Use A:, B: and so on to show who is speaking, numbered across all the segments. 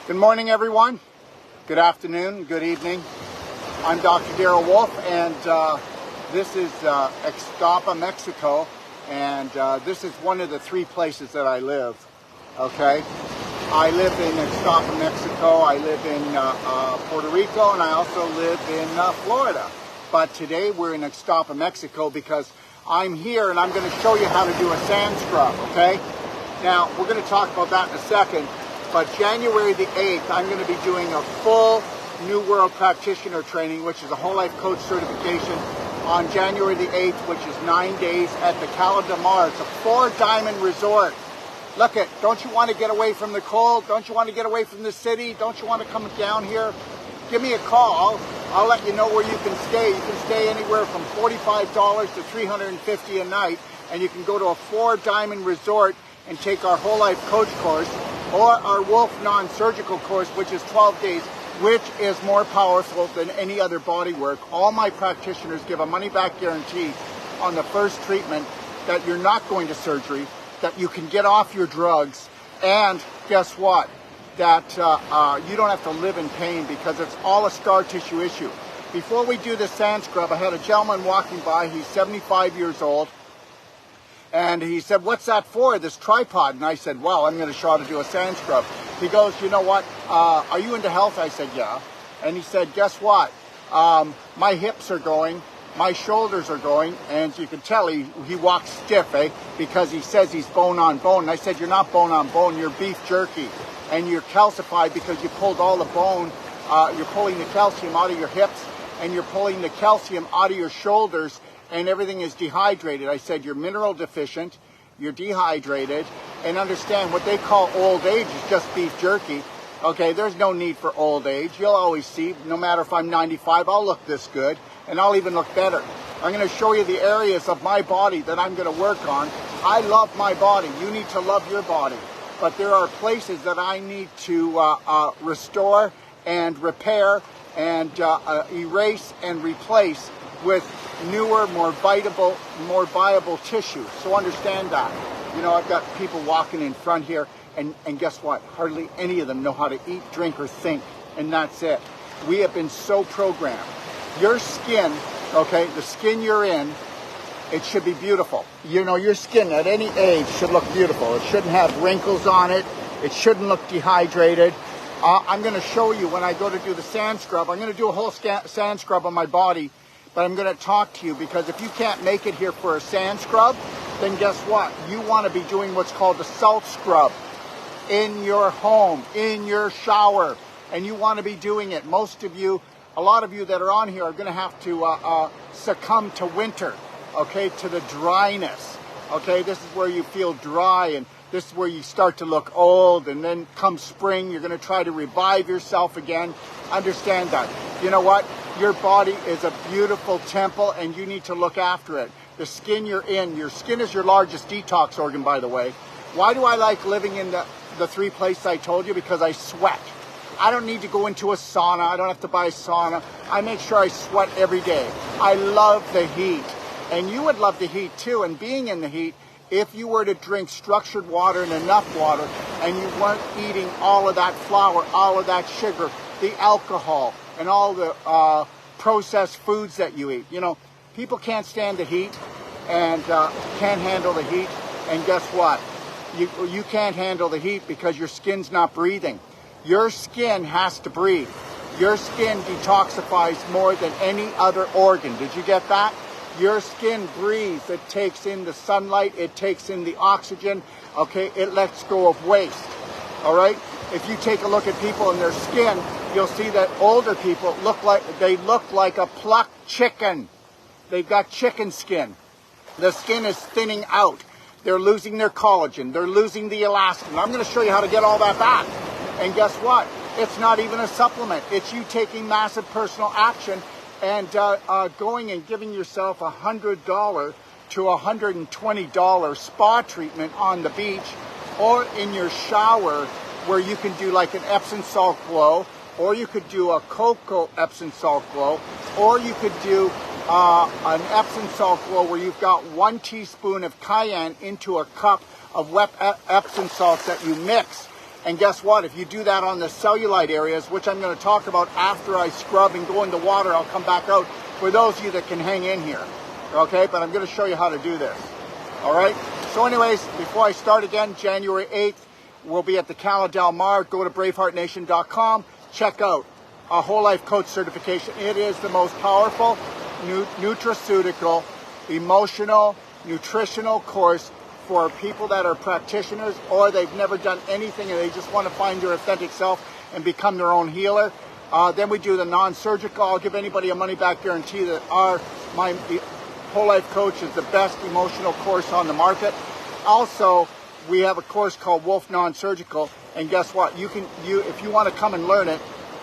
A: Good morning, everyone. Good afternoon, good evening. I'm Dr. Darrell Wolf, and this is Ixtapa, Mexico, and this is one of the three places that I live, okay? I live in Ixtapa, Mexico, I live in Puerto Rico, and I also live in Florida. But today we're in Ixtapa, Mexico, because I'm here and I'm going to show you how to do a sand scrub, okay? Now, we're going to talk about that in a second, but January the 8th, I'm going to be doing a full New World Practitioner training, which is a whole life coach certification, on January the 8th, which is 9 days at the Cala de Mar. It's a 4-diamond resort. Look it, don't you want to get away from the cold? Don't you want to get away from the city? Don't you want to come down here? Give me a call. I'll let you know where you can stay. You can stay anywhere from $45 to $350 a night, and you can go to a 4-diamond resort and take our whole life coach course, or our Wolf non-surgical course, which is 12 days, which is more powerful than any other body work. All my practitioners give a money-back guarantee on the first treatment, that you're not going to surgery, that you can get off your drugs, and guess what? That you don't have to live in pain, because it's all a scar tissue issue. Before we do the sand scrub, I had a gentleman walking by. He's 75 years old. And he said, "What's that for, this tripod?" And I said, "Well, I'm going to show how to do a sand scrub." He goes, "You know what, are you into health?" I said, "Yeah." And he said, "Guess what? My hips are going, my shoulders are going," and you can tell he walks stiff, because he says he's bone on bone. And I said, "You're not bone on bone, you're beef jerky. And you're calcified because you pulled all the bone, you're pulling the calcium out of your hips, and you're pulling the calcium out of your shoulders, and everything is dehydrated." I said, "You're mineral deficient, you're dehydrated, and understand what they call old age is just beef jerky." Okay, there's no need for old age. You'll always see, no matter if I'm 95, I'll look this good, and I'll even look better. I'm going to show you the areas of my body that I'm going to work on. I love my body. You need to love your body. But there are places that I need to restore and repair and erase and replace with newer, more viable tissue. So understand that. You know, I've got people walking in front here, and guess what? Hardly any of them know how to eat, drink, or think, and that's it. We have been so programmed. Your skin, okay, the skin you're in, it should be beautiful. You know, your skin at any age should look beautiful. It shouldn't have wrinkles on it. It shouldn't look dehydrated. I'm going to show you when I go to do the sand scrub. I'm going to do a whole sand scrub on my body, but I'm going to talk to you, because if you can't make it here for a sand scrub, then guess what? You want to be doing what's called a salt scrub in your home, in your shower, and you want to be doing it. Most of you, a lot of you that are on here are going to have to succumb to winter, okay, to the dryness, okay? This is where you feel dry, and this is where you start to look old, and then come spring, you're going to try to revive yourself again. Understand that. You know what? Your body is a beautiful temple, and you need to look after it. The skin you're in, your skin is your largest detox organ, by the way. Why do I like living in the three places I told you? Because I sweat. I don't need to go into a sauna. I don't have to buy a sauna. I make sure I sweat every day. I love the heat. And you would love the heat too. And being in the heat, if you were to drink structured water and enough water, and you weren't eating all of that flour, all of that sugar, the alcohol, and all the processed foods that you eat. You know, people can't stand the heat and can't handle the heat. And guess what? You can't handle the heat because your skin's not breathing. Your skin has to breathe. Your skin detoxifies more than any other organ. Did you get that? Your skin breathes. It takes in the sunlight. It takes in the oxygen. Okay, it lets go of waste. All right? If you take a look at people and their skin, you'll see that older people look like a plucked chicken. They've got chicken skin. The skin is thinning out. They're losing their collagen. They're losing the elastin. I'm going to show you how to get all that back. And guess what? It's not even a supplement. It's you taking massive personal action and going and giving yourself $100 to $120 spa treatment on the beach, or in your shower, where you can do like an Epsom salt glow, or you could do a cocoa Epsom salt glow, or you could do an Epsom salt glow where you've got 1 teaspoon of cayenne into a cup of wet Epsom salts that you mix. And guess what? If you do that on the cellulite areas, which I'm going to talk about after I scrub and go into water, I'll come back out for those of you that can hang in here. Okay, but I'm going to show you how to do this. All right. So anyways, before I start again, January 8th, we'll be at the Cala Del Mar. Go to braveheartnation.com. Check out a whole life coach certification. It is the most powerful nutraceutical, emotional, nutritional course for people that are practitioners or they've never done anything and they just want to find their authentic self and become their own healer. Then we do the non-surgical. I'll give anybody a money-back guarantee that my whole life coach is the best emotional course on the market. Also, we have a course called Wolf Non-Surgical, and guess what? If you want to come and learn it,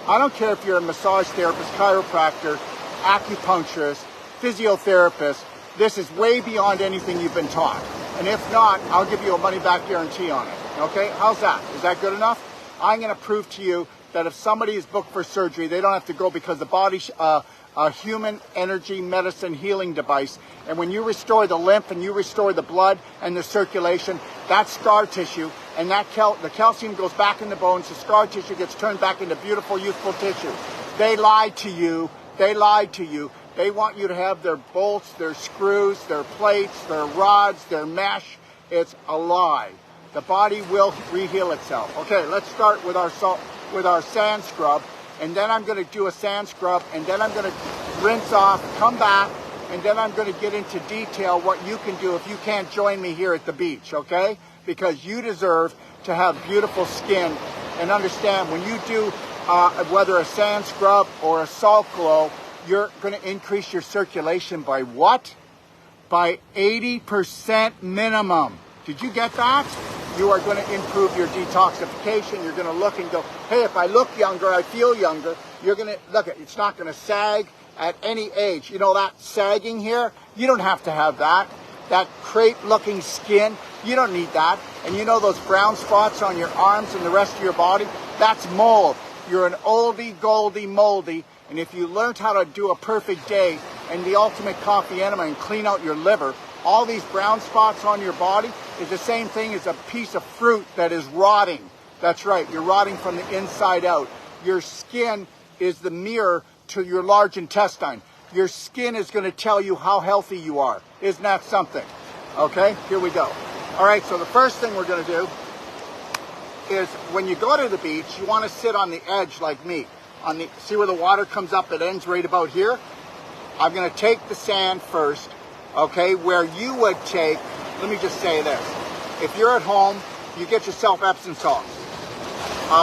A: I don't care if you're a massage therapist, chiropractor, acupuncturist, physiotherapist. This is way beyond anything you've been taught. And if not, I'll give you a money-back guarantee on it. Okay? How's that? Is that good enough? I'm going to prove to you that if somebody is booked for surgery, they don't have to go because the body's a human energy medicine healing device. And when you restore the lymph and you restore the blood and the circulation, that's scar tissue. And that the calcium goes back in the bones. The scar tissue gets turned back into beautiful, youthful tissue. They lied to you. They lied to you. They want you to have their bolts, their screws, their plates, their rods, their mesh. It's a lie. The body will re-heal itself. Okay, let's start with our sand scrub. And then I'm going to do a sand scrub. And then I'm going to rinse off, come back. And then I'm going to get into detail what you can do if you can't join me here at the beach, okay? Because you deserve to have beautiful skin. And understand, when you do whether a sand scrub or a salt glow, you're going to increase your circulation by what? By 80% minimum. Did you get that? You are going to improve your detoxification. You're going to look and go, hey, if I look younger, I feel younger. You're going to, look, it's not going to sag at any age. You know that sagging here? You don't have to have that. That crepe-looking skin, you don't need that. And you know those brown spots on your arms and the rest of your body? That's mold. You're an oldie, goldie, moldy. And if you learned how to do a perfect day and the ultimate coffee enema and clean out your liver, all these brown spots on your body is the same thing as a piece of fruit that is rotting. That's right, you're rotting from the inside out. Your skin is the mirror to your large intestine. Your skin is going to tell you how healthy you are. Isn't that something? Okay, here we go. All right, so the first thing we're going to do is when you go to the beach, you want to sit on the edge like me. See where the water comes up, it ends right about here? I'm going to take the sand first, okay, where you would take, let me just say this. If you're at home, you get yourself Epsom salts.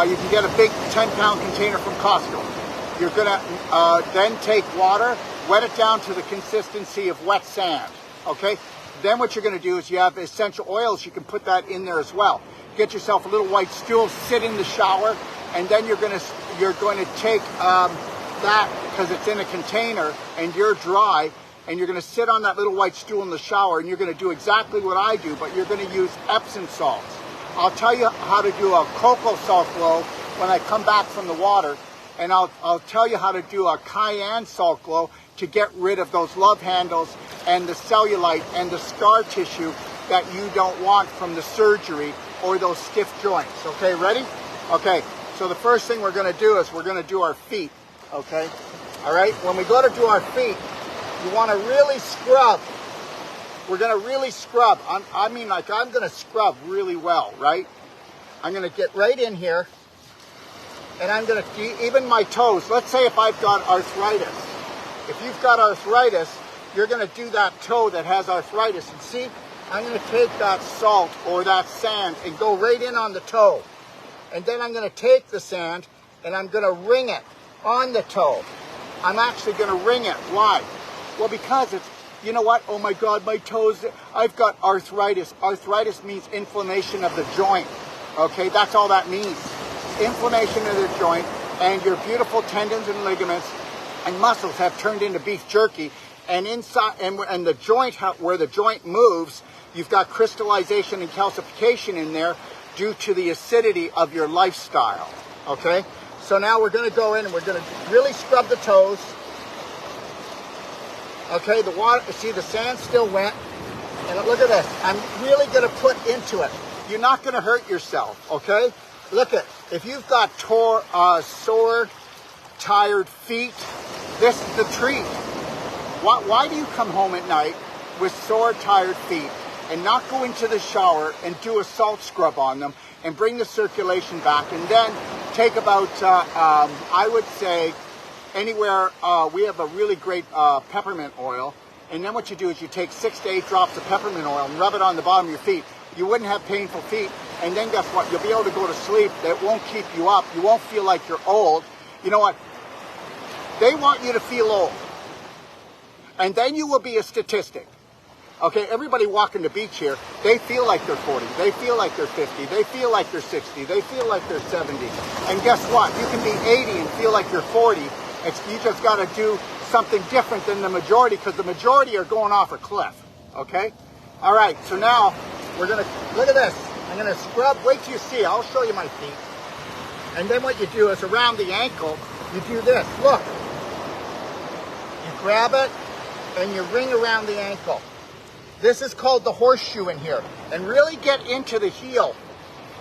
A: You can get a big 10-pound container from Costco. You're going to then take water, wet it down to the consistency of wet sand, okay? Then what you're going to do is you have essential oils, you can put that in there as well. Get yourself a little white stool, sit in the shower, and then you're going to take that because it's in a container and you're dry, and you're going to sit on that little white stool in the shower and you're going to do exactly what I do, but you're going to use Epsom salts. I'll tell you how to do a cocoa salt glow when I come back from the water, and I'll tell you how to do a cayenne salt glow to get rid of those love handles and the cellulite and the scar tissue that you don't want from the surgery or those stiff joints. Okay, ready? Okay. So the first thing we're going to do is we're going to do our feet, okay? All right? When we go to do our feet, you want to really scrub. We're going to really scrub. I'm going to scrub really well, right? I'm going to get right in here, and I'm going to, even my toes. Let's say if I've got arthritis. If you've got arthritis, you're going to do that toe that has arthritis. And see, I'm going to take that salt or that sand and go right in on the toe. And then I'm going to take the sand and I'm going to wring it on the toe. I'm actually going to wring it. Why? Well, because it's, you know what? Oh my God, my toes, I've got arthritis. Arthritis means inflammation of the joint. Okay, that's all that means. Inflammation of the joint, and your beautiful tendons and ligaments and muscles have turned into beef jerky. And inside, and the joint, where the joint moves, you've got crystallization and calcification in there, due to the acidity of your lifestyle, okay? So now we're going to go in and we're going to really scrub the toes. Okay, the water, see the sand's still wet. And look at this, I'm really going to put into it. You're not going to hurt yourself, okay? look at, if you've got sore, tired feet, this is the treat. Why do you come home at night with sore, tired feet and not go into the shower and do a salt scrub on them and bring the circulation back, and then take about, I would say, anywhere, we have a really great peppermint oil, and then what you do is you take 6 to 8 drops of peppermint oil and rub it on the bottom of your feet. You wouldn't have painful feet, and then guess what? You'll be able to go to sleep. That won't keep you up. You won't feel like you're old. You know what? They want you to feel old, and then you will be a statistic. Okay, everybody walking the beach here, they feel like they're 40, they feel like they're 50, they feel like they're 60, they feel like they're 70. And guess what? You can be 80 and feel like you're 40. You just got to do something different than the majority, because the majority are going off a cliff. Okay? All right, so now we're going to, look at this. I'm going to scrub, wait till you see, I'll show you my feet. And then what you do is around the ankle, you do this. Look. You grab it and you ring around the ankle. This is called the horseshoe in here. And really get into the heel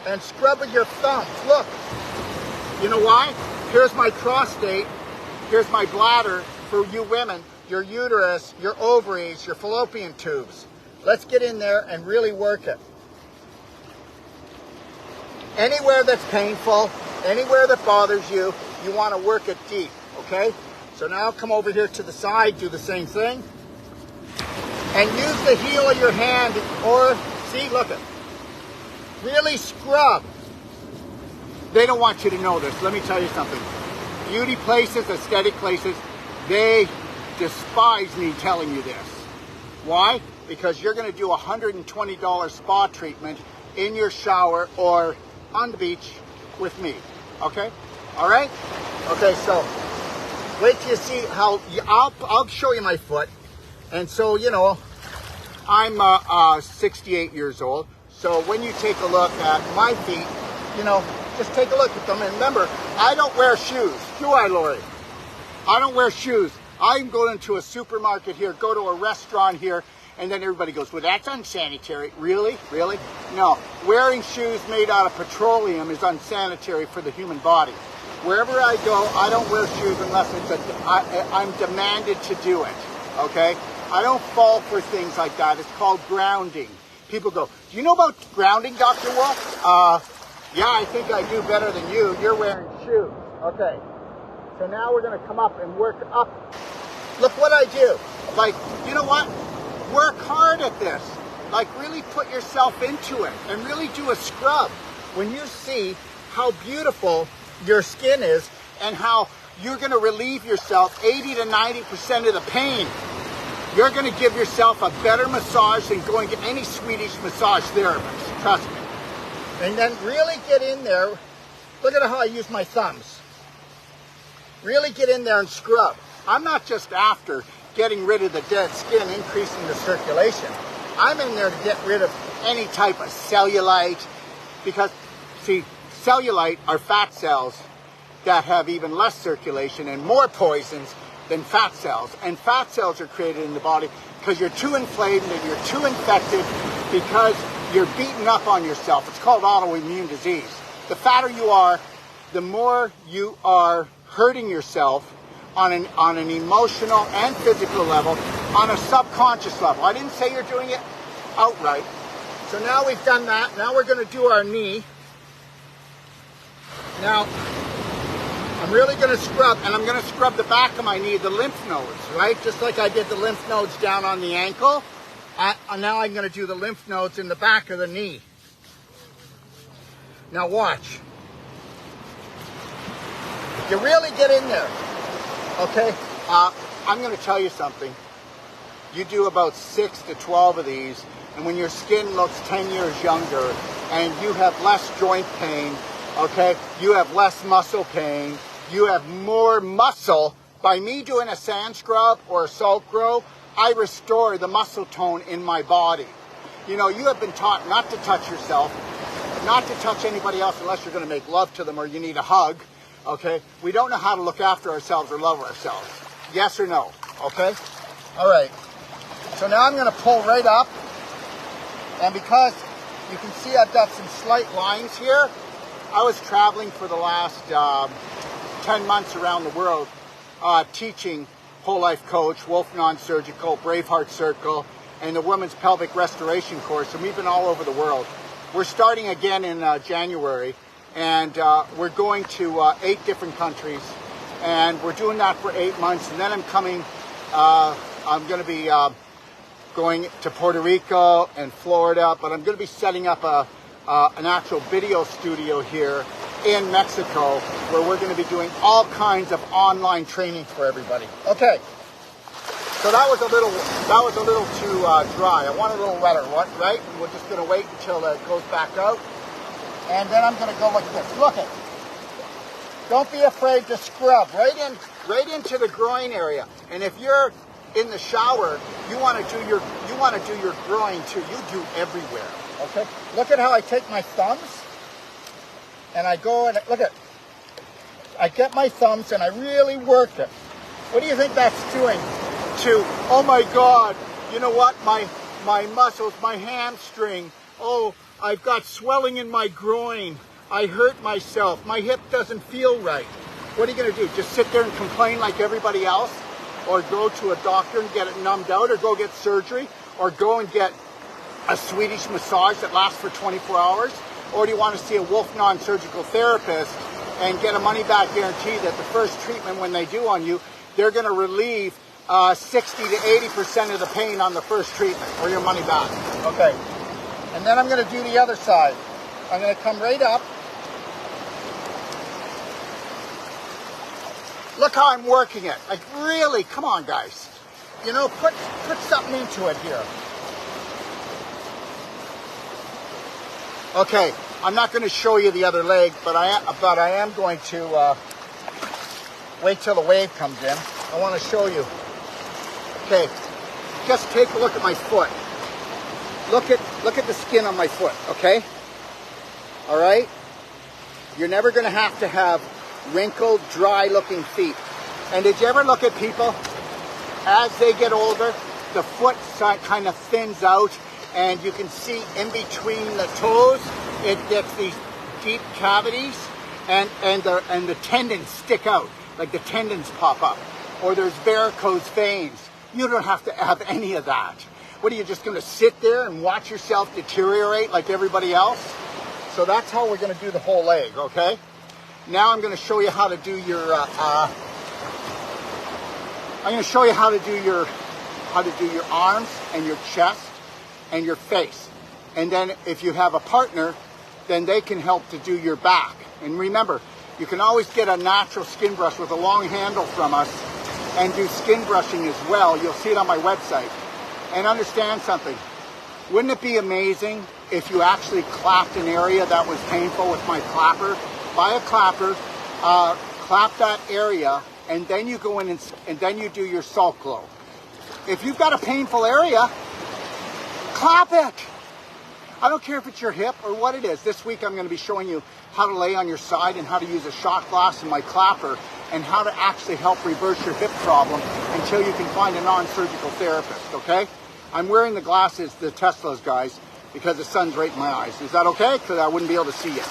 A: and scrub with your thumbs. Look. You know why? Here's my prostate. Here's my bladder for you women. Your uterus, your ovaries, your fallopian tubes. Let's get in there and really work it. Anywhere that's painful, anywhere that bothers you, you want to work it deep, okay? So now come over here to the side, do the same thing. And use the heel of your hand, or, see, look at, really scrub. They don't want you to know this. Let me tell you something. Beauty places, aesthetic places, they despise me telling you this. Why? Because you're going to do a $120 spa treatment in your shower or on the beach with me. Okay? All right? Okay, so wait till you see how, I'll show you my foot. And so, you know, I'm 68 years old. So when you take a look at my feet, you know, just take a look at them. And remember, I don't wear shoes. Do I, Lori? I don't wear shoes. I can go into a supermarket here, go to a restaurant here, and then everybody goes, well, that's unsanitary. Really? Really? No. Wearing shoes made out of petroleum is unsanitary for the human body. Wherever I go, I don't wear shoes unless I'm demanded to do it. Okay? I don't fall for things like that. It's called grounding. People go, do you know about grounding, Dr. Wolf? Yeah, I think I do better than you. You're wearing shoes. Okay. So now we're going to come up and work up. Look what I do. Like, you know what? Work hard at this. Like, really put yourself into it and really do a scrub. When you see how beautiful your skin is and how you're going to relieve yourself 80 to 90% of the pain, you're going to give yourself a better massage than going to any Swedish massage therapist. Trust me. And then really get in there. Look at how I use my thumbs. Really get in there and scrub. I'm not just after getting rid of the dead skin, increasing the circulation. I'm in there to get rid of any type of cellulite, because, see, cellulite are fat cells that have even less circulation and more poisons than fat cells. And fat cells are created in the body because you're too inflamed and you're too infected, because you're beaten up on yourself. It's called autoimmune disease. The fatter you are, the more you are hurting yourself on an emotional and physical level, on a subconscious level. I didn't say you're doing it outright. So now we've done that. Now we're going to do our knee. Now, I'm really going to scrub, and I'm going to scrub the back of my knee, the lymph nodes, right? Just like I did the lymph nodes down on the ankle. Now I'm going to do the lymph nodes in the back of the knee. Now watch. You really get in there, okay? I'm going to tell you something. You do about 6 to 12 of these, and when your skin looks 10 years younger, and you have less joint pain, okay? You have less muscle pain. You have more muscle. By me doing a sand scrub or a salt grow, I restore the muscle tone in my body. You know, you have been taught not to touch yourself, not to touch anybody else unless you're going to make love to them or you need a hug, okay? We don't know how to look after ourselves or love ourselves. Yes or no, okay? All right. So now I'm going to pull right up. And because you can see I've got some slight lines here, I was traveling for the last 10 months around the world, teaching Whole Life Coach, Wolf Non-Surgical, Braveheart Circle, and the Women's Pelvic Restoration course, and we've been all over the world. We're starting again in January, and we're going to 8 different countries, and we're doing that for 8 months, and then I'm coming, I'm going to be going to Puerto Rico and Florida, but I'm going to be setting up an actual video studio here in Mexico, where we're going to be doing all kinds of online training for everybody. Okay, so that was a little too dry. I want a little wetter, right? And we're just going to wait until it goes back out, and then I'm going to go like this. Look it. Don't be afraid to scrub right into the groin area. And if you're in the shower, you want to do your groin too. You do everywhere. Okay. Look at how I take my thumbs. And I go and look at, I get my thumbs and I really work it. What do you think that's doing to, oh my God, you know what, my muscles, my hamstring, oh, I've got swelling in my groin, I hurt myself, my hip doesn't feel right. What are you gonna do, just sit there and complain like everybody else? Or go to a doctor and get it numbed out, or go get surgery, or go and get a Swedish massage that lasts for 24 hours? Or do you want to see a Wolf Non-Surgical therapist and get a money-back guarantee that the first treatment when they do on you, they're going to relieve 60 to 80% of the pain on the first treatment, or your money back? Okay. And then I'm going to do the other side. I'm going to come right up. Look how I'm working it. Like really, come on guys. You know, put something into it here. Okay, I'm not going to show you the other leg, but I am going to wait till the wave comes in. I want to show you. Okay, just take a look at my foot. Look at the skin on my foot, okay? All right? You're never going to have wrinkled, dry-looking feet. And did you ever look at people, as they get older, the foot kind of thins out, and you can see in between the toes, it gets these deep cavities, and the tendons stick out, like the tendons pop up, or there's varicose veins. You don't have to have any of that. What are you just going to sit there and watch yourself deteriorate like everybody else? So that's how we're going to do the whole leg, okay? Now I'm going to show you how to do your arms and your chest and your face. And then if you have a partner, then they can help to do your back. And remember, you can always get a natural skin brush with a long handle from us and do skin brushing as well. You'll see it on my website. And understand something. Wouldn't it be amazing if you actually clapped an area that was painful with my clapper? Buy a clapper, clap that area, and then you go in and then you do your salt glow. If you've got a painful area, clap it. I don't care if it's your hip or what it is. This week I'm going to be showing you how to lay on your side and how to use a shot glass and my clapper and how to actually help reverse your hip problem until you can find a non-surgical therapist, okay? I'm wearing the glasses, the Tesla's guys, because the sun's right in my eyes. Is that okay? Because I wouldn't be able to see you.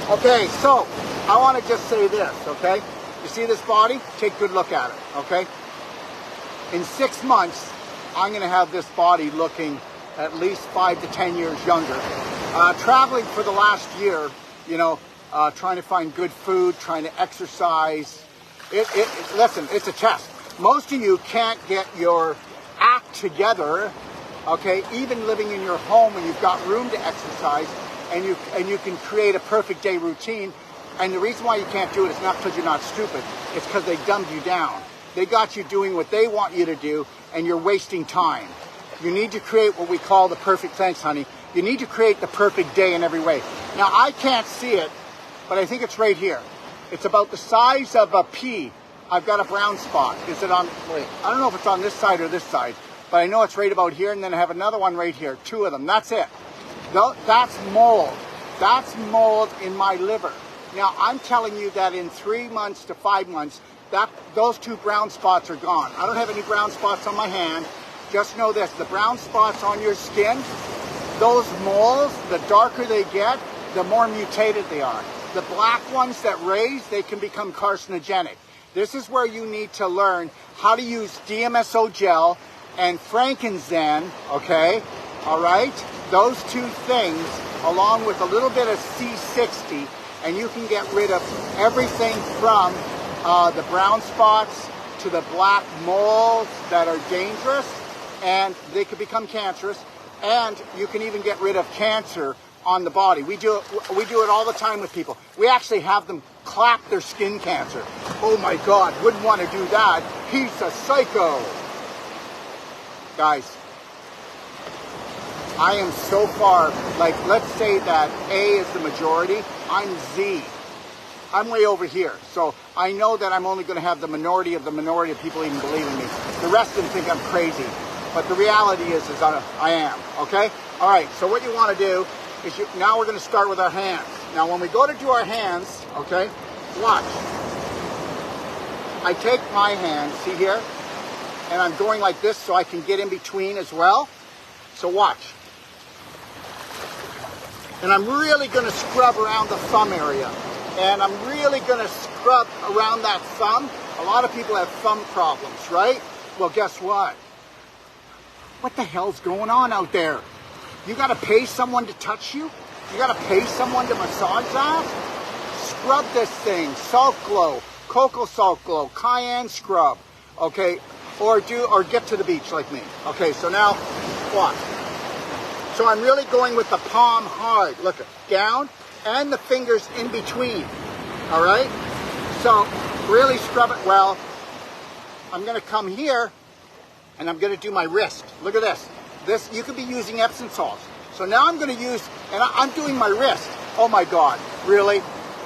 A: Okay, so I want to just say this, okay? You see this body? Take a good look at it, okay? In 6 months, I'm going to have this body looking at least 5 to 10 years younger. Traveling for the last year, you know, trying to find good food, trying to exercise. Listen, it's a test. Most of you can't get your act together, okay? Even living in your home when you've got room to exercise, and you can create a perfect day routine. And the reason why you can't do it is not because you're not stupid. It's because they dumbed you down. They got you doing what they want you to do, and you're wasting time. You need to create what we call the perfect, thanks honey. You need to create the perfect day in every way. Now I can't see it, but I think it's right here. It's about the size of a pea. I've got a brown spot. Is it on, wait, I don't know if it's on this side or this side, but I know it's right about here, and then I have another one right here, 2 of them, that's it. That's mold. That's mold in my liver. Now I'm telling you that in 3 months to 5 months, those 2 brown spots are gone. I don't have any brown spots on my hand. Just know this, the brown spots on your skin, those moles, the darker they get, the more mutated they are. The black ones that raise, they can become carcinogenic. This is where you need to learn how to use DMSO gel and frankincense, okay? All right? Those two things, along with a little bit of C60, and you can get rid of everything from the brown spots to the black moles that are dangerous, and they could become cancerous, and you can even get rid of cancer on the body. We do it all the time with people. We actually have them clap their skin cancer. Oh my God, wouldn't want to do that. He's a psycho. Guys, I am so far, like, let's say that A is the majority, I'm Z. I'm way over here. So I know that I'm only going to have the minority of people even believe in me. The rest of them think I'm crazy. But the reality is I am, okay? All right, so what you want to do is now we're going to start with our hands. Now when we go to do our hands, okay, watch. I take my hand, see here? And I'm going like this so I can get in between as well. So watch. And I'm really going to scrub around the thumb area. And I'm really going to scrub around that thumb. A lot of people have thumb problems, right? Well, guess what? What the hell's going on out there? You got to pay someone to touch you? You got to pay someone to massage that? Scrub this thing. Salt Glow, Cocoa Salt Glow, Cayenne Scrub, okay? Or get to the beach like me. Okay, so now, watch. So I'm really going with the palm hard. Look, down and the fingers in between. All right? So really scrub it well. I'm going to come here and I'm going to do my wrist. Look at this. This, you could be using Epsom salts. So now I'm going to use, and I'm doing my wrist. Oh my God, really?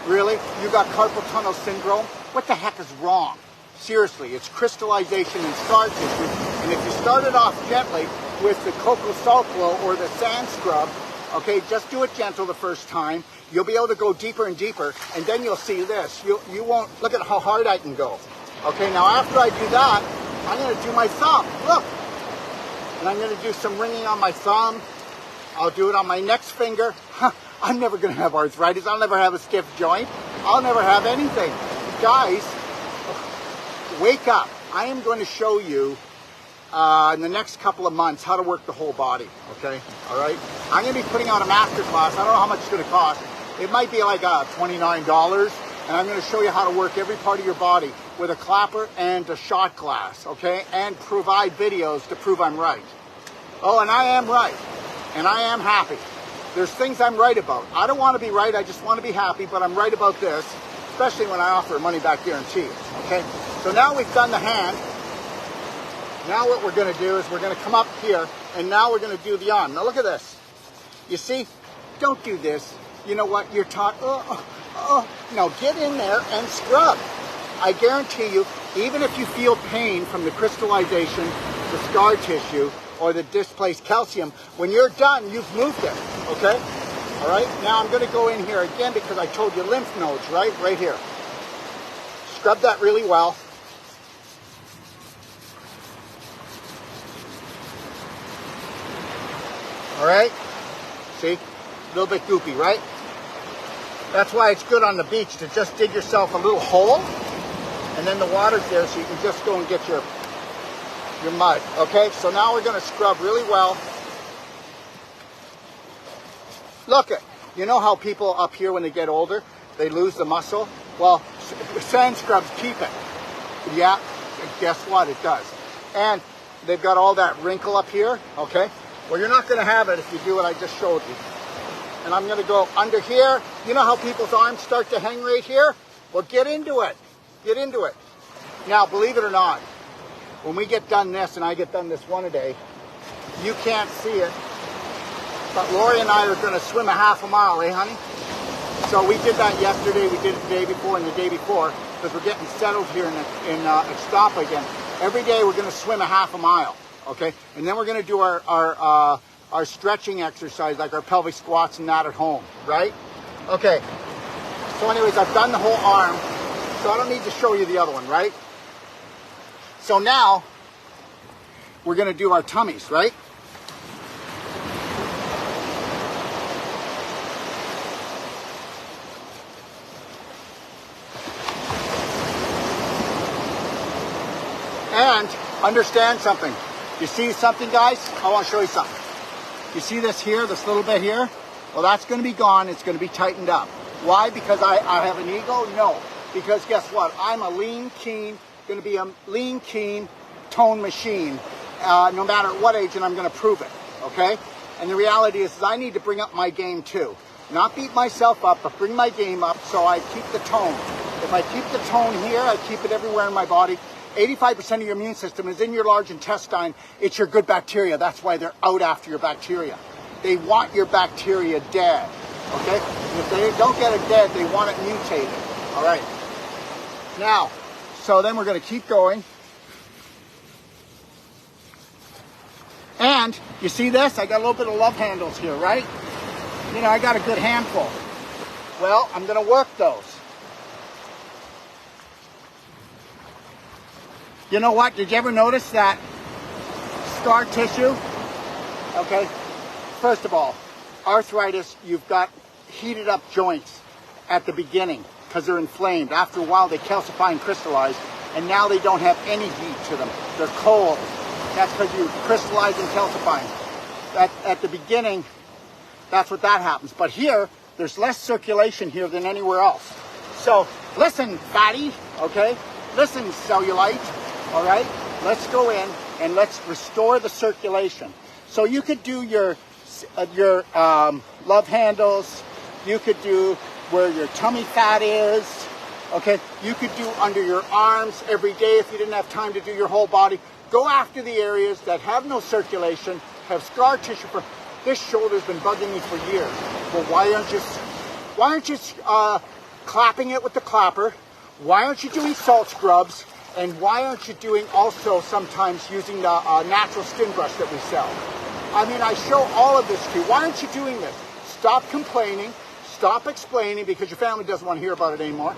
A: Really? You got carpal tunnel syndrome? What the heck is wrong? Seriously, it's crystallization in scar tissue. And if you started off gently with the Cocoa Salt Glow or the sand scrub, okay, just do it gentle the first time. You'll be able to go deeper and deeper, and then you'll see this. You won't, look at how hard I can go. Okay, now after I do that, I'm going to do my thumb. Look. And I'm going to do some ringing on my thumb. I'll do it on my next finger. I'm never going to have arthritis. I'll never have a stiff joint. I'll never have anything. Guys, wake up. I am going to show you in the next couple of months how to work the whole body, okay? All right? I'm going to be putting out a master class. I don't know how much it's going to cost. It might be like $29, and I'm going to show you how to work every part of your body with a clapper and a shot glass, okay? And provide videos to prove I'm right. Oh, and I am right. And I am happy. There's things I'm right about. I don't want to be right, I just want to be happy, but I'm right about this, especially when I offer a money-back guarantee, okay? So now we've done the hand. Now what we're going to do is we're going to come up here, and now we're going to do the arm. Now look at this. You see? Don't do this. You know what? You're taught, no, get in there and scrub. I guarantee you, even if you feel pain from the crystallization, the scar tissue, or the displaced calcium, when you're done, you've moved it, okay? All right? Now I'm going to go in here again because I told you lymph nodes, right? Right here. Scrub that really well. All right? See? A little bit goopy, right? That's why it's good on the beach to just dig yourself a little hole, and then the water's there so you can just go and get your mud, okay? So now we're going to scrub really well. Look at, you know how people up here when they get older, they lose the muscle? Well, sand scrubs keep it. Yeah, guess what? It does. And they've got all that wrinkle up here, okay? Well, you're not going to have it if you do what I just showed you. And I'm going to go under here. You know how people's arms start to hang right here? Well, get into it. Get into it. Now, believe it or not, when we get done this, and I get done this one a day, you can't see it, but Lori and I are going to swim a half a mile, eh, honey? So we did that yesterday, we did it the day before and the day before, because we're getting settled here in Ixtapa again. Every day we're going to swim a half a mile, okay? And then we're going to do our stretching exercise, like our pelvic squats and that at home, right? Okay. So anyways, I've done the whole arm, so I don't need to show you the other one, right? So now, we're going to do our tummies, right? And understand something. You see something, guys? I want to show you something. You see this here, this little bit here? Well, that's going to be gone. It's going to be tightened up. Why? Because I have an ego? No. Because guess what? I'm a lean, keen, going to be a lean, keen tone machine, no matter what age, and I'm going to prove it, okay? And the reality is I need to bring up my game too. Not beat myself up, but bring my game up so I keep the tone. If I keep the tone here, I keep it everywhere in my body. 85% of your immune system is in your large intestine. It's your good bacteria. That's why they're out after your bacteria. They want your bacteria dead, okay? And if they don't get it dead, they want it mutated, all right? Now, so then we're going to keep going. And you see this? I got a little bit of love handles here, right? You know, I got a good handful. Well, I'm going to work those. You know what? Did you ever notice that scar tissue? Okay. First of all, arthritis, you've got heated up joints at the beginning because they're inflamed. After a while, they calcify and crystallize, and now they don't have any heat to them. They're cold. That's because you crystallize and calcifying. At the beginning, that's what that happens. But here, there's less circulation here than anywhere else. So listen, fatty, okay? Listen, cellulite, all right? Let's go in and let's restore the circulation. So you could do your love handles. You could do where your tummy fat is, okay? You could do under your arms every day if you didn't have time to do your whole body. Go after the areas that have no circulation, have scar tissue. This shoulder's been bugging me for years. Well, why aren't you clapping it with the clapper? Why aren't you doing salt scrubs? And why aren't you doing also sometimes using the natural skin brush that we sell? I mean, I show all of this to you. Why aren't you doing this? Stop complaining. Stop explaining because your family doesn't want to hear about it anymore.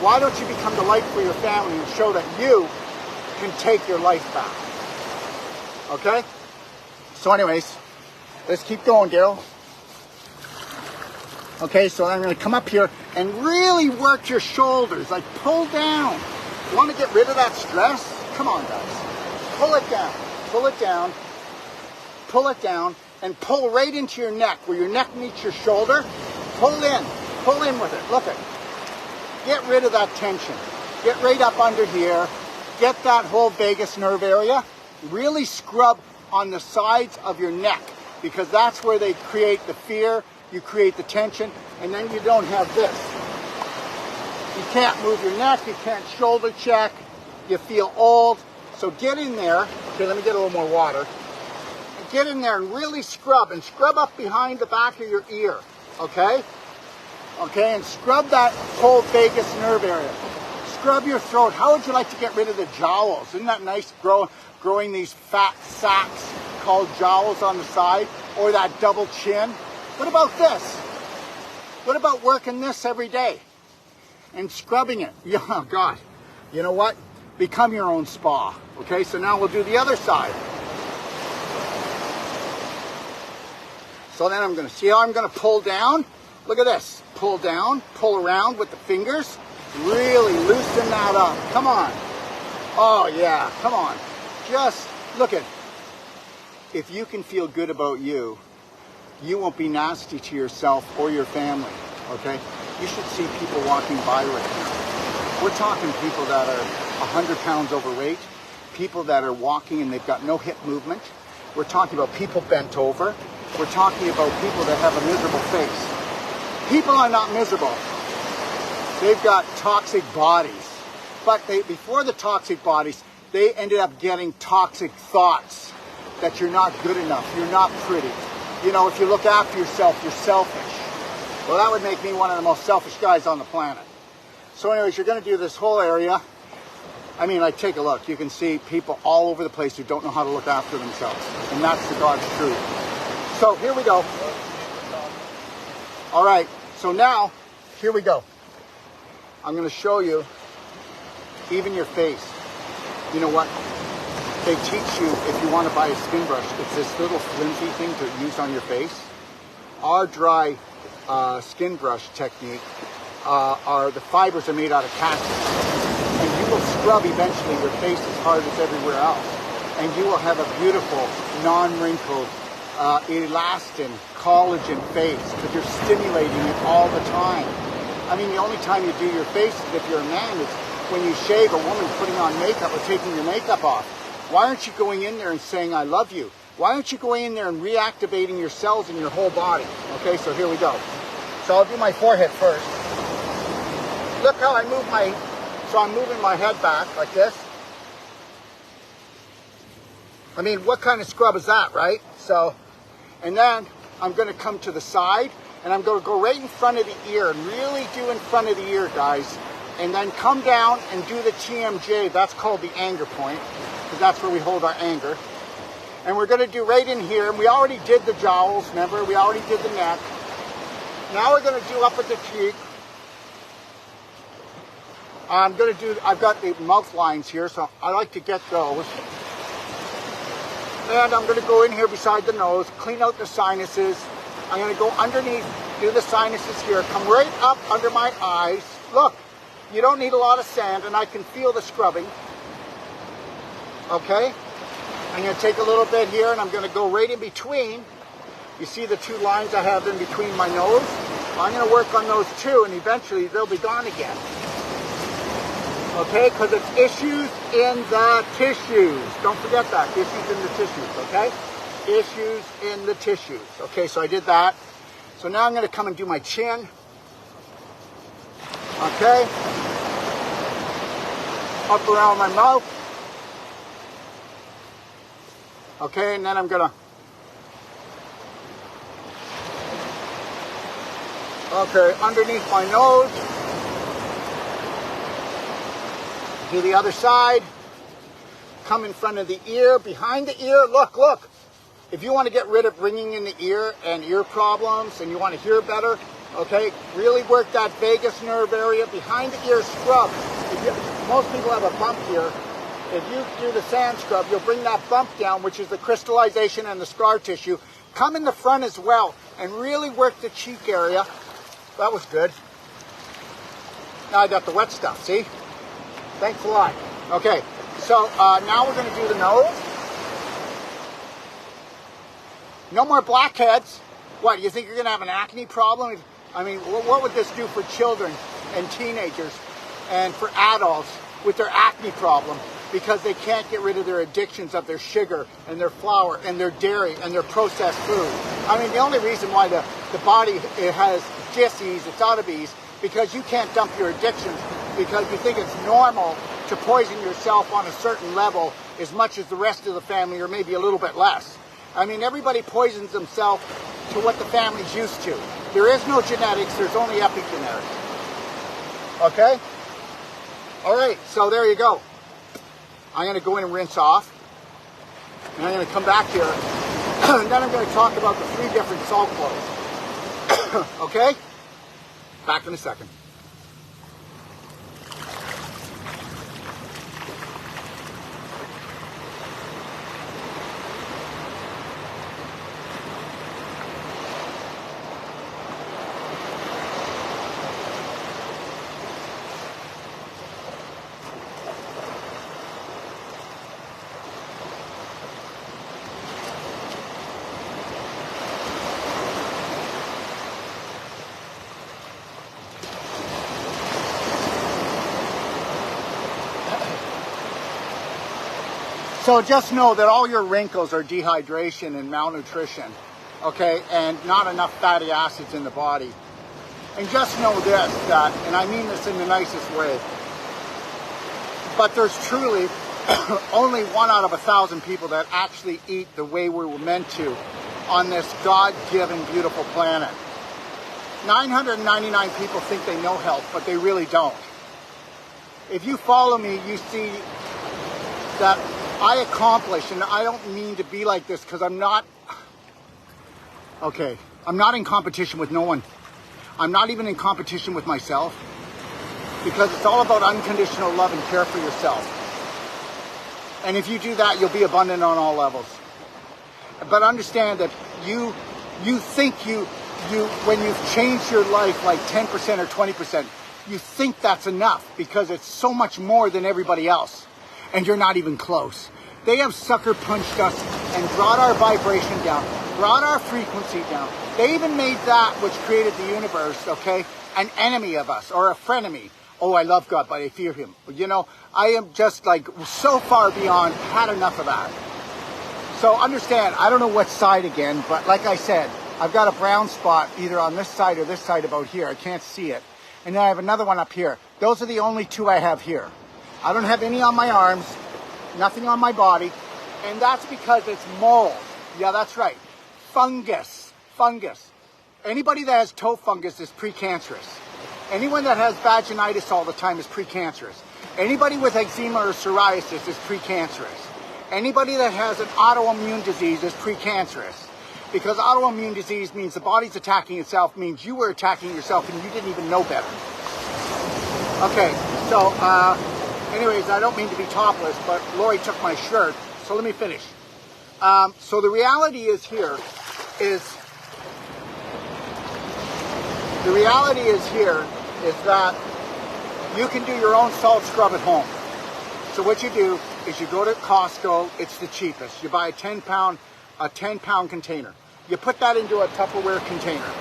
A: Why don't you become the light for your family and show that you can take your life back? Okay? So anyways, let's keep going, Daryl. Okay, so I'm going to come up here and really work your shoulders, like pull down. You want to get rid of that stress? Come on, guys. Pull it down. Pull it down. Pull it down and pull right into your neck where your neck meets your shoulder. Pull in. Pull in with it. Look at it. Get rid of that tension. Get right up under here. Get that whole vagus nerve area. Really scrub on the sides of your neck because that's where they create the fear, you create the tension, and then you don't have this. You can't move your neck, you can't shoulder check, you feel old. So get in there. Okay, let me get a little more water. Get in there and really scrub, and scrub up behind the back of your ear, okay? Okay, and scrub that whole vagus nerve area. Scrub your throat. How would you like to get rid of the jowls? Isn't that nice, growing these fat sacs called jowls on the side, or that double chin? What about this? What about working this every day and scrubbing it? Yeah, oh God. You know what? Become your own spa. Okay, so now we'll do the other side. So then I'm going to see how I'm going to pull down. Look at this. Pull down, pull around with the fingers. Really loosen that up. Come on. Oh yeah, come on. Just look at, if you can feel good about you, you won't be nasty to yourself or your family, okay? You should see people walking by right now. We're talking people that are 100 pounds overweight, people that are walking and they've got no hip movement. We're talking about people bent over. We're talking about people that have a miserable face. People are not miserable. They've got toxic bodies. But before the toxic bodies, they ended up getting toxic thoughts that you're not good enough, you're not pretty. You know, if you look after yourself, you're selfish. Well, that would make me one of the most selfish guys on the planet. So anyways, you're going to do this whole area. I mean, like, take a look. You can see people all over the place who don't know how to look after themselves. And that's the God's truth. So here we go. All right. So now, here we go. I'm going to show you even your face. You know what? They teach you, if you want to buy a skin brush, it's this little flimsy thing to use on your face. Our dry skin brush technique, the fibers are made out of cactus. And you will scrub eventually your face as hard as everywhere else. And you will have a beautiful, non-wrinkled, elastin, collagen face because you're stimulating it all the time. I mean, the only time you do your face is if you're a man is when you shave, a woman putting on makeup or taking your makeup off. Why aren't you going in there and saying, I love you? Why aren't you going in there and reactivating your cells in your whole body? Okay, so here we go. So I'll do my forehead first. Look how I move so I'm moving my head back like this. I mean, what kind of scrub is that, right? So, and then I'm going to come to the side and I'm going to go right in front of the ear and really do in front of the ear, guys. And then come down and do the TMJ. That's called the anger point, because that's where we hold our anger. And we're going to do right in here. And we already did the jowls, remember? We already did the neck. Now we're going to do up at the cheek. I've got the mouth lines here, so I like to get those. And I'm going to go in here beside the nose, clean out the sinuses. I'm going to go underneath, do the sinuses here, come right up under my eyes. Look. You don't need a lot of sand, and I can feel the scrubbing. Okay? I'm going to take a little bit here, and I'm going to go right in between. You see the two lines I have in between my nose? Well, I'm going to work on those too, and eventually they'll be gone again. Okay? Because it's issues in the tissues. Don't forget that. Issues in the tissues, okay? Issues in the tissues. Okay, so I did that. So now I'm going to come and do my chin. Okay, up around my mouth. Okay, and then I'm gonna, okay, underneath my nose. Do the other side. Come in front of the ear, behind the ear. Look, look. If you want to get rid of ringing in the ear and ear problems and you want to hear better, okay, really work that vagus nerve area behind the ear scrub. Most people have a bump here. If you do the sand scrub, you'll bring that bump down, which is the crystallization and the scar tissue. Come in the front as well and really work the cheek area. That was good. Now I got the wet stuff, see? Thanks a lot. Okay, so now we're going to do the nose. No more blackheads. What, you think you're going to have an acne problem? I mean, what would this do for children and teenagers and for adults with their acne problem? Because they can't get rid of their addictions of their sugar and their flour and their dairy and their processed food. I mean, the only reason why the body has disease, it's obese, because you can't dump your addictions because you think it's normal to poison yourself on a certain level as much as the rest of the family or maybe a little bit less. I mean, everybody poisons themselves to what the family's used to. There is no genetics, there's only epigenetics. Okay? All right, so there you go. I'm going to go in and rinse off. And I'm going to come back here. And then I'm going to talk about the 3 different salt flows. Okay? Back in a second. So just know that all your wrinkles are dehydration and malnutrition, okay, and not enough fatty acids in the body. And just know this, that, and I mean this in the nicest way, but there's truly only 1 out of 1,000 people that actually eat the way we were meant to on this God-given beautiful planet. 999 people think they know health, but they really don't. If you follow me, you see that I accomplish, and I don't mean to be like this because I'm not, okay, I'm not in competition with no one. I'm not even in competition with myself because it's all about unconditional love and care for yourself. And if you do that, you'll be abundant on all levels. But understand that you think when you've changed your life like 10% or 20%, you think that's enough because it's so much more than everybody else, and you're not even close. They have sucker punched us and brought our vibration down, brought our frequency down. They even made that which created the universe, okay, an enemy of us or a frenemy. Oh, I love God, but I fear him. You know, I am just like so far beyond, had enough of that. So understand, I don't know what side again, but like I said, I've got a brown spot either on this side or this side about here. I can't see it. And then I have another one up here. Those are the only two I have here. I don't have any on my arms, nothing on my body, and that's because it's mold. Yeah, that's right. Fungus. Anybody that has toe fungus is precancerous. Anyone that has vaginitis all the time is precancerous. Anybody with eczema or psoriasis is precancerous. Anybody that has an autoimmune disease is precancerous. Because autoimmune disease means the body's attacking itself, means you were attacking yourself and you didn't even know better. Okay, so anyways, I don't mean to be topless, but Lori took my shirt, so let me finish. So the reality is that you can do your own salt scrub at home. So what you do is you go to Costco, it's the cheapest. You buy a 10 pound container. You put that into a Tupperware container,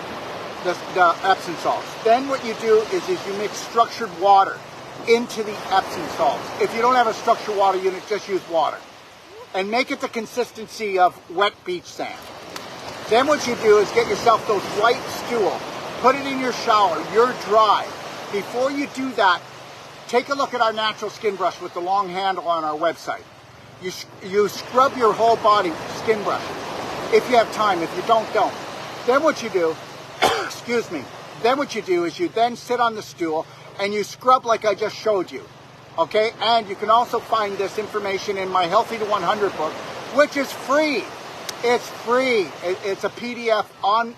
A: the Epsom salts. Then what you do is you mix structured water into the Epsom salts. If you don't have a structured water unit, just use water. And make it the consistency of wet beach sand. Then what you do is get yourself those white stool, put it in your shower, you're dry. Before you do that, take a look at our natural skin brush with the long handle on our website. You scrub your whole body with skin brush. If you have time, if you don't. Then what you do, excuse me, then what you do is you then sit on the stool and you scrub like I just showed you. Okay, and you can also find this information in my Healthy to 100 book, which is free. It's free. It's a PDF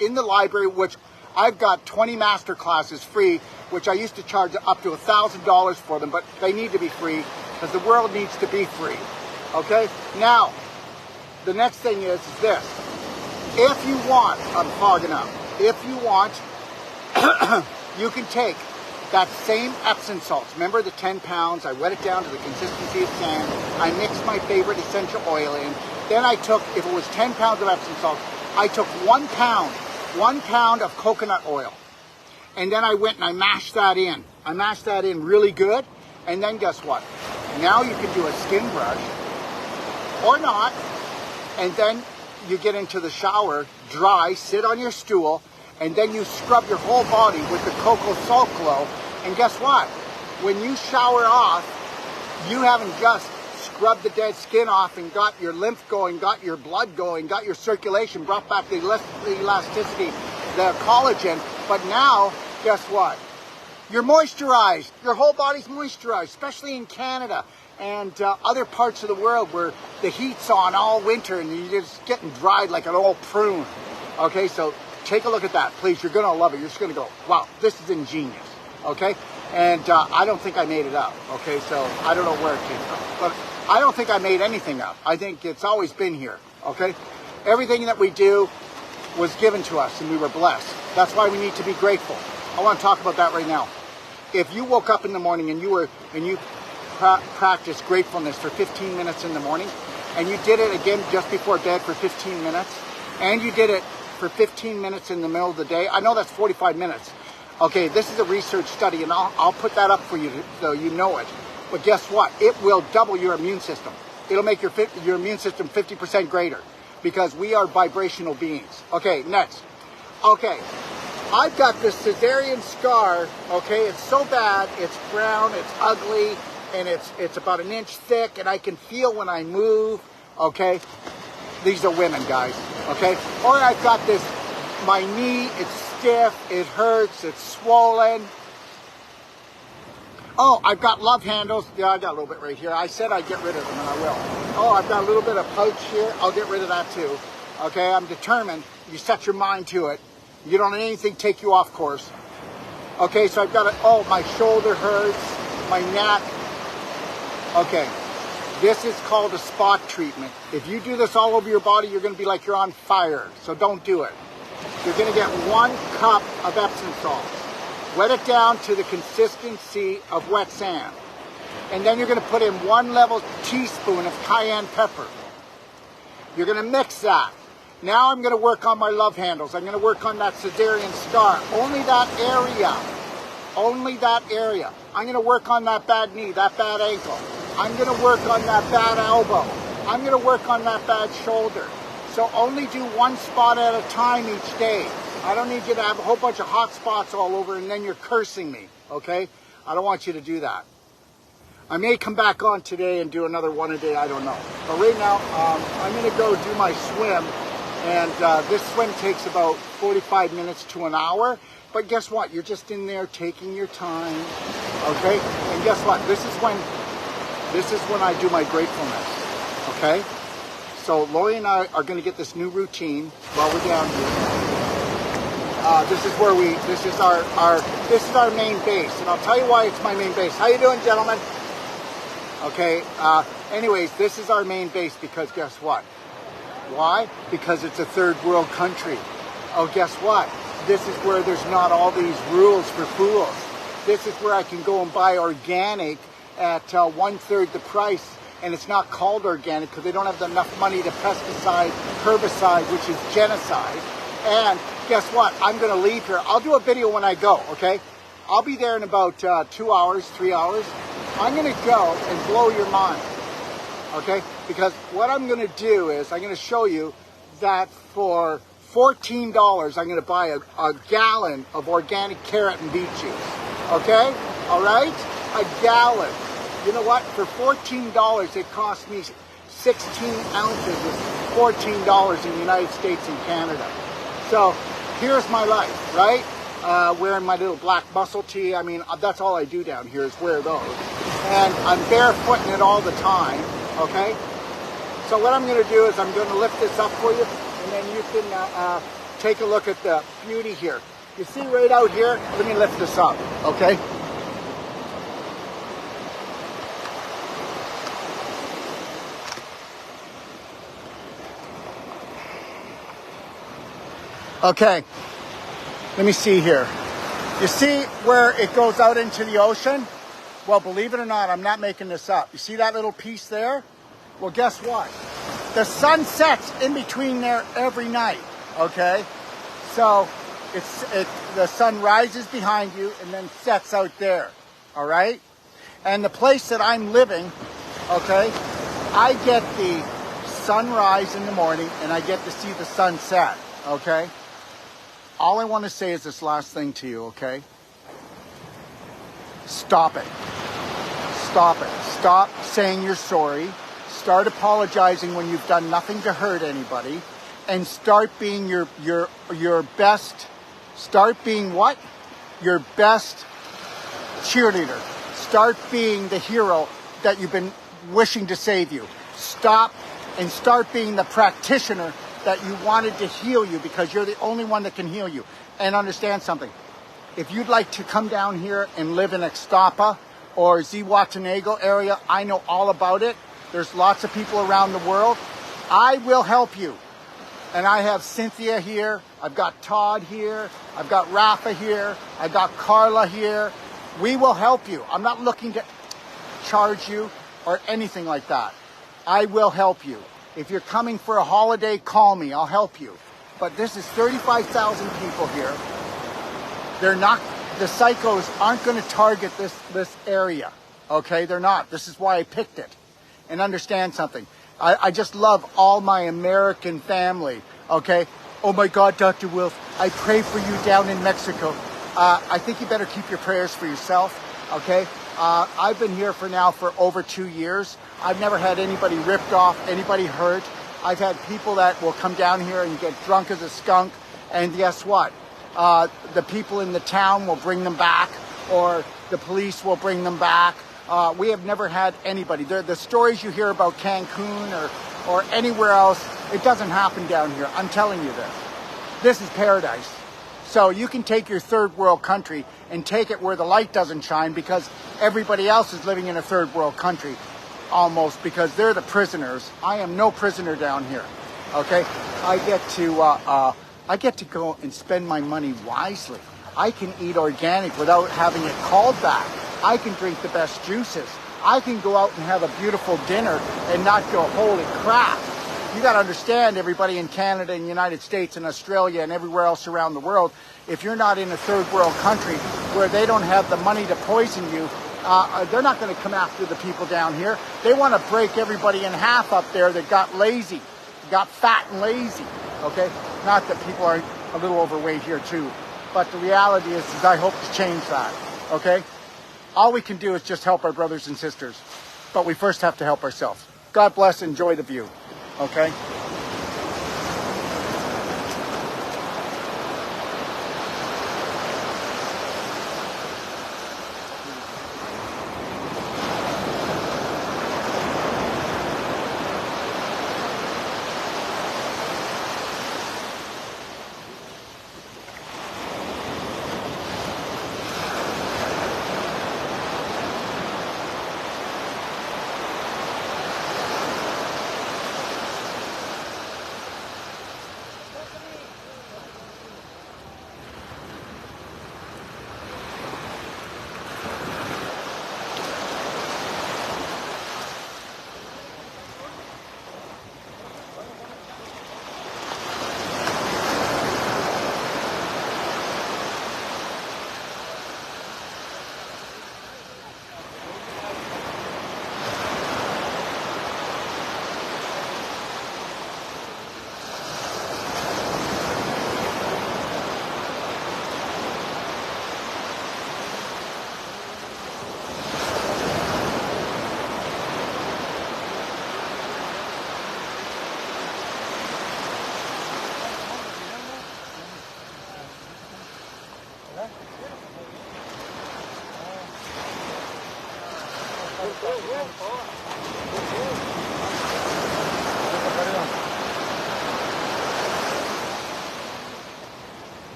A: in the library, which I've got 20 master classes free, which I used to charge up to $1,000 for them, but they need to be free because the world needs to be free. Okay? Now, the next thing is this. If you want, I'm fogging up. If you want, you can take that same Epsom salts. Remember the 10 pounds? I wet it down to the consistency of sand. I mixed my favorite essential oil in. Then I took, if it was 10 pounds of Epsom salts, I took 1 pound of coconut oil. And then I went and I mashed that in. I mashed that in really good. And then guess what? Now you can do a skin brush or not. And then you get into the shower, dry, sit on your stool, and then you scrub your whole body with the cocoa salt glow. And guess what? When you shower off, you haven't just scrubbed the dead skin off and got your lymph going, got your blood going, got your circulation, brought back the elasticity, the collagen. But now, guess what? You're moisturized. Your whole body's moisturized, especially in Canada and other parts of the world where the heat's on all winter and you're just getting dried like an old prune. Okay, so take a look at that, please. You're going to love it. You're just going to go, wow, this is ingenious. Okay, and I don't think I made it up. Okay, so I don't know where it came from, but I don't think I made anything up. I think it's always been here. Okay, everything that we do was given to us and we were blessed. That's why we need to be grateful. I want to talk about that right now. If you woke up in the morning and you practiced gratefulness for 15 minutes in the morning, and you did it again just before bed for 15 minutes, and you did it for 15 minutes in the middle of the day, I know that's 45 minutes. Okay, this is a research study, and I'll put that up for you so you know it. But guess what? It will double your immune system. It'll make your immune system 50% greater because we are vibrational beings. Okay, next. Okay, I've got this cesarean scar. Okay, it's so bad. It's brown. It's ugly. And it's about 1 inch thick, and I can feel when I move, okay? These are women, guys, okay? Or I've got this, my knee, it's stiff, it hurts, it's swollen. Oh, I've got love handles. Yeah, I got a little bit right here. I said I'd get rid of them, and I will. Oh, I've got a little bit of pouch here. I'll get rid of that too, okay? I'm determined. You set your mind to it. You don't let anything take you off course. Okay, so I've got my shoulder hurts, my neck. Okay, this is called a spot treatment. If you do this all over your body, you're going to be like you're on fire. So don't do it. You're going to get 1 cup of Epsom salts. Wet it down to the consistency of wet sand. And then you're going to put in 1 level teaspoon of cayenne pepper. You're going to mix that. Now I'm going to work on my love handles. I'm going to work on that cesarean scar. Only that area. Only that area. I'm going to work on that bad knee, that bad ankle. I'm going to work on that bad elbow. I'm going to work on that bad shoulder. So only do 1 spot at a time each day. I don't need you to have a whole bunch of hot spots all over and then you're cursing me, okay? I don't want you to do that. I may come back on today and do another one a day, I don't know. But right now, I'm going to go do my swim. And this swim takes about 45 minutes to an hour. But guess what? You're just in there taking your time, okay? And guess what? This is when I do my gratefulness, okay? So Lori and I are going to get this new routine while we're down here. This is our main base, and I'll tell you why it's my main base. How you doing, gentlemen? Okay. Anyways, this is our main base because guess what? Why? Because it's a third world country. Oh, guess what? This is where there's not all these rules for fools. This is where I can go and buy organic at 1/3 the price, and it's not called organic because they don't have enough money to pesticide, herbicide, which is genocide. And guess what? I'm going to leave here. I'll do a video when I go, okay? I'll be there in about 2 hours, 3 hours. I'm going to go and blow your mind, okay? Because what I'm going to do is I'm going to show you that for $14, I'm going to buy a gallon of organic carrot and beet juice, okay? All right? A gallon. You know what? For $14, it cost me 16 ounces. It's $14 in the United States and Canada. So here's my life, right? Wearing my little black muscle tee. I mean, that's all I do down here is wear those. And I'm barefooting it all the time, okay? So what I'm going to do is I'm going to lift this up for you, and then you can take a look at the beauty here. You see right out here? Let me lift this up, okay? Okay, let me see here. You see where it goes out into the ocean? Well, believe it or not, I'm not making this up. You see that little piece there? Well, guess what? The sun sets in between there every night, okay? So the sun rises behind you and then sets out there, all right? And the place that I'm living, okay, I get the sunrise in the morning and I get to see the sunset, okay? All I want to say is this last thing to you, okay? Stop it. Stop it. Stop saying you're sorry. Start apologizing when you've done nothing to hurt anybody. And start being your best. Start being what? Your best cheerleader. Start being the hero that you've been wishing to save you. Stop and start being the practitioner that you wanted to heal you because you're the only one that can heal you. And understand something. If you'd like to come down here and live in Ixtapa or Zihuatanejo area, I know all about it. There's lots of people around the world. I will help you. And I have Cynthia here. I've got Todd here. I've got Rafa here. I've got Carla here. We will help you. I'm not looking to charge you or anything like that. I will help you. If you're coming for a holiday, call me. I'll help you. But this is 35,000 people here. They're not, the psychos aren't going to target this area. Okay? They're not. This is why I picked it. And understand something. I just love all my American family. Okay? Oh my God, Dr. Wilf, I pray for you down in Mexico. I think you better keep your prayers for yourself. Okay? I've been here for over 2 years. I've never had anybody ripped off, anybody hurt. I've had people that will come down here and get drunk as a skunk. And guess what? The people in the town will bring them back, or the police will bring them back. We have never had anybody. The stories you hear about Cancun or anywhere else, it doesn't happen down here. I'm telling you this. This is paradise. So you can take your third world country and take it where the light doesn't shine because everybody else is living in a third world country almost because they're the prisoners. I am no prisoner down here. Okay? I get to go and spend my money wisely. I can eat organic without having it called back. I can drink the best juices. I can go out and have a beautiful dinner and not go, holy crap. You got to understand, everybody in Canada and United States and Australia and everywhere else around the world, if you're not in a third world country where they don't have the money to poison you, they're not going to come after the people down here. They want to break everybody in half up there that got lazy, got fat and lazy, okay? Not that people are a little overweight here too, but the reality is I hope to change that, okay? All we can do is just help our brothers and sisters, but we first have to help ourselves. God bless, enjoy the view, okay?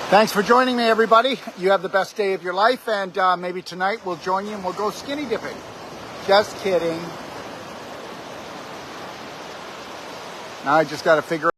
A: Thanks for joining me, everybody. You have the best day of your life, and maybe tonight we'll join you and we'll go skinny dipping. Just kidding. Now I just got to figure